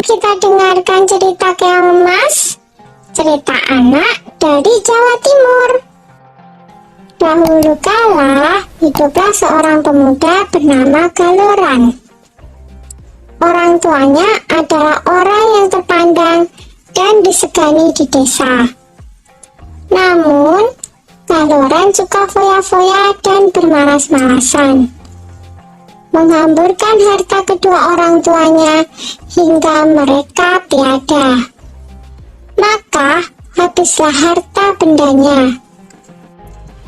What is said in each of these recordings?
kita dengarkan cerita Keong Emas, cerita anak dari Jawa Timur. Dahulu kala, hiduplah seorang pemuda bernama Galoran. Orang tuanya adalah orang yang terpandang dan disegani di desa. Namun, Galoran suka foya-foya dan bermalas-malasan, menghamburkan harta kedua orang tuanya hingga mereka tiada. Maka habislah harta bendanya.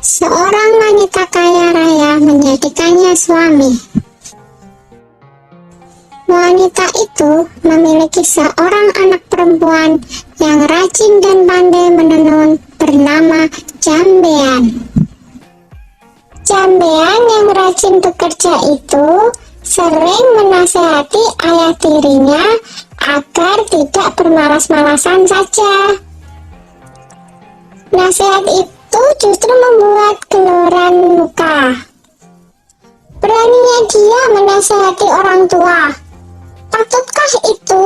Seorang wanita kaya raya menjadikannya suami. Wanita itu memiliki seorang anak perempuan yang rajin dan pandai menenun bernama Jambean. Jambean yang rajin bekerja itu sering menasihati ayah tirinya agar tidak bermalas-malasan saja. Nasihat itu justru membuat Galoran luka. Beraninya dia menasihati orang tua. Patutkah itu?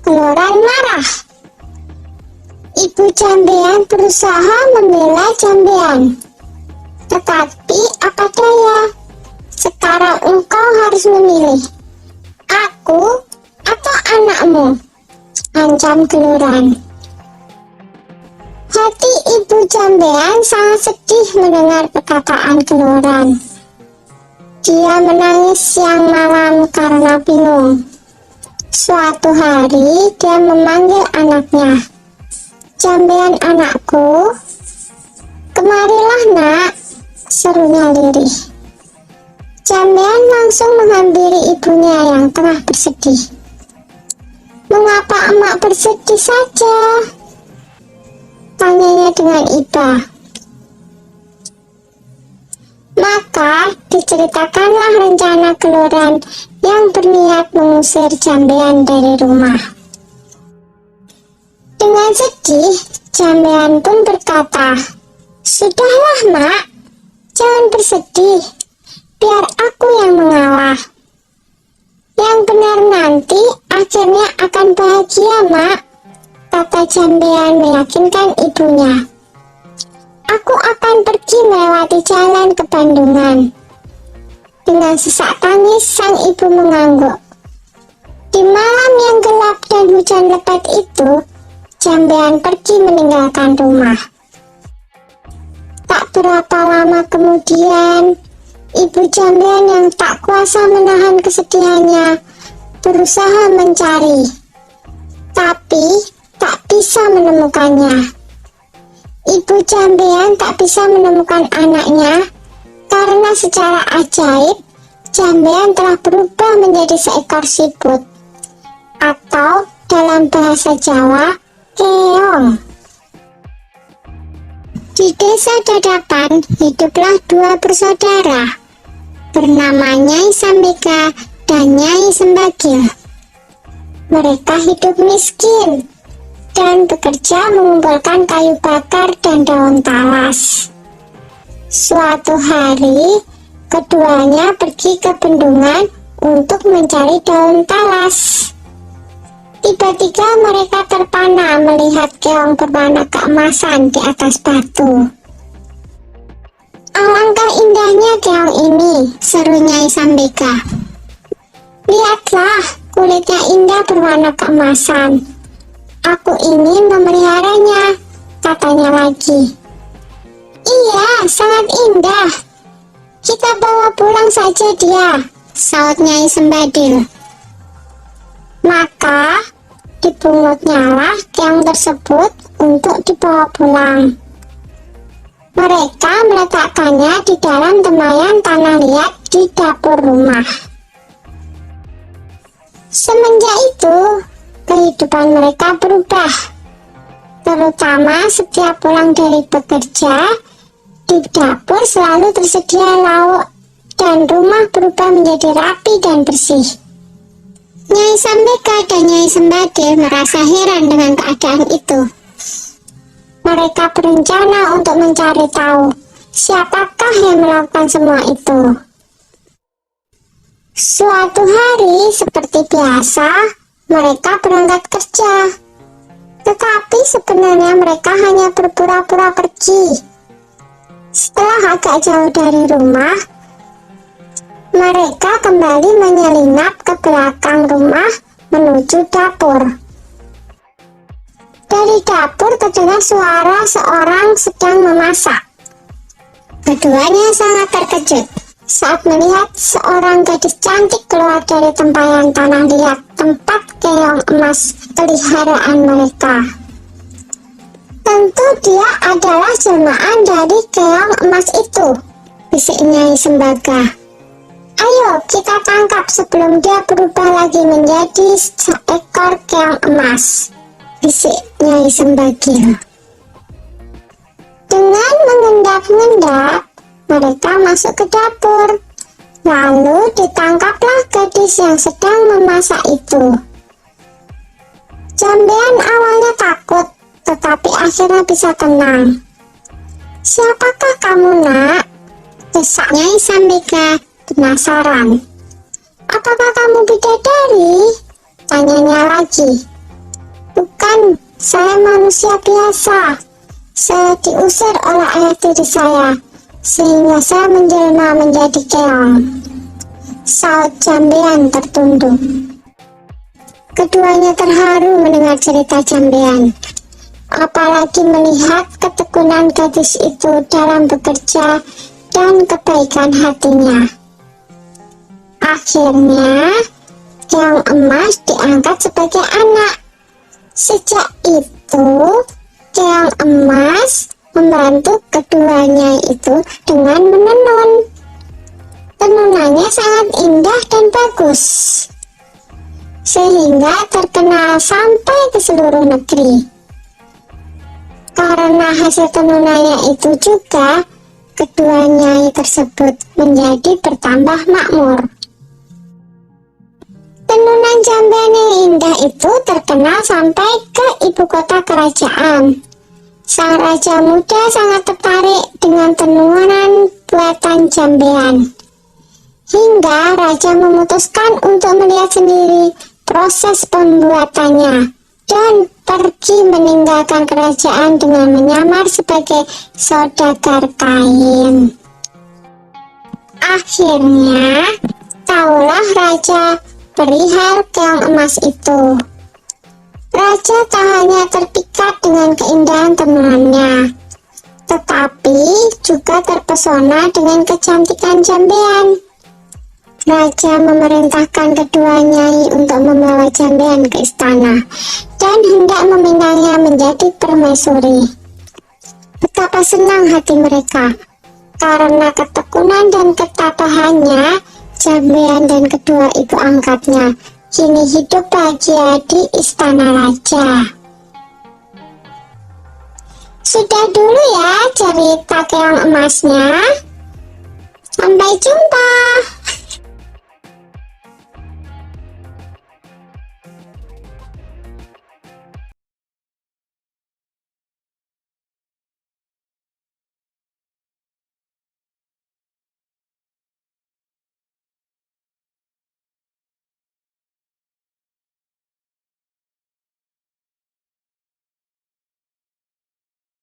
Galoran marah. Ibu Jambean berusaha membela Jambean. Tetapi apa daya, sekarang engkau harus memilih, aku atau anakmu, ancam Galoran. Hati ibu Jambean sangat sedih mendengar perkataan Galoran. Dia menangis siang malam karena bingung. Suatu hari dia memanggil anaknya. Jambean anakku, kemarilah nak, serunya lirih. Jambean langsung menghampiri ibunya yang tengah bersedih. Mengapa emak bersedih saja? Tanyanya dengan iba. Maka diceritakanlah rencana Galoran yang berniat mengusir Jambean dari rumah. Dengan sedih, Jambean pun berkata, "Sudahlah mak, jangan bersedih, biar aku yang mengalah. Yang benar nanti akhirnya akan bahagia mak," kata Jambean meyakinkan ibunya. "Aku akan pergi melewati jalan ke Bandungan." Dengan sesak tangis sang ibu mengangguk. Di malam yang gelap dan hujan lebat itu, Jambean pergi meninggalkan rumah. Tak berapa lama kemudian, ibu Jambean yang tak kuasa menahan kesedihannya berusaha mencari, tapi tak bisa menemukannya. Ibu Jambean tak bisa menemukan anaknya karena secara ajaib Jambean telah berubah menjadi seekor siput, atau dalam bahasa Jawa, keong. Di desa Dadapan hiduplah dua bersaudara bernama Nyai Sambika dan Nyai Sembagil. Mereka hidup miskin dan bekerja mengumpulkan kayu bakar dan daun talas. Suatu hari, keduanya pergi ke bendungan untuk mencari daun talas. Tiba-tiba mereka terpana melihat keong berwarna keemasan di atas batu. "Alangkah indahnya keong ini," seru Nyai Sambika. "Lihatlah, kulitnya indah berwarna keemasan. Aku ingin memeliharanya," katanya lagi. "Iya, sangat indah. Kita bawa pulang saja dia," saut Nyai Sembadil. Maka dipungutnyalah keong tersebut untuk dibawa pulang. Mereka meletakkannya di dalam temayan tanah liat di dapur rumah. Semenjak itu, kehidupan mereka berubah. Terutama setiap pulang dari bekerja, di dapur selalu tersedia lauk dan rumah berubah menjadi rapi dan bersih. Nyai Sambika dan Nyai Sembadil merasa heran dengan keadaan itu. Mereka berencana untuk mencari tahu siapakah yang melakukan semua itu. Suatu hari seperti biasa, mereka berangkat kerja. Tetapi sebenarnya mereka hanya berpura-pura pergi. Setelah agak jauh dari rumah, mereka kembali menyelinap ke belakang rumah menuju dapur. Dari dapur terdengar suara seorang sedang memasak. Keduanya sangat terkejut saat melihat seorang gadis cantik keluar dari tempayan tanah liat tempat keong emas peliharaan mereka. Tentu dia adalah jelmaan dari keong emas itu, bisik Nyai Sembaga. Ayo kita tangkap sebelum dia berubah lagi menjadi seekor keong emas, bisik Nyai Sembagil. Dengan mengendap-endap, mereka masuk ke dapur. Lalu ditangkaplah gadis yang sedang memasak itu. Jambean awalnya takut, tetapi akhirnya bisa tenang. "Siapakah kamu, nak?" desak Nyai Sambika penasaran. "Apakah kamu bidadari?" tanyanya lagi. "Bukan, saya manusia biasa. Saya diusir oleh ayah tiri saya, sehingga saya menjelma menjadi keong," saut Jambean tertunduk. Keduanya terharu mendengar cerita Jambean, apalagi melihat ketekunan gadis itu dalam bekerja dan kebaikan hatinya. Akhirnya, keong emas diangkat sebagai anak. Sejak itu, keong emas membantu keduanya itu dengan menenun. Tenunannya sangat indah dan bagus, sehingga terkenal sampai ke seluruh negeri. Karena hasil tenunannya itu juga, kedua nyai tersebut menjadi bertambah makmur. Tenunan Jambean yang indah itu terkenal sampai ke ibu kota kerajaan. Sang raja muda sangat tertarik dengan tenunan buatan Jambean, hingga raja memutuskan untuk melihat sendiri proses pembuatannya dan pergi meninggalkan kerajaan dengan menyamar sebagai saudagar kain. Akhirnya, tahulah raja perihal keong emas itu. Raja tak hanya terpikat dengan keindahan tenunannya, tetapi juga terpesona dengan kecantikan Jambean. Raja memerintahkan kedua nyai untuk membawa Jambean ke istana dan hendak memintanya menjadi permaisuri. Betapa senang hati mereka, karena ketekunan dan ketabahannya, Jambean dan kedua ibu angkatnya kini hidup bahagia di istana raja. Sudah dulu ya cerita keong emasnya. Sampai jumpa.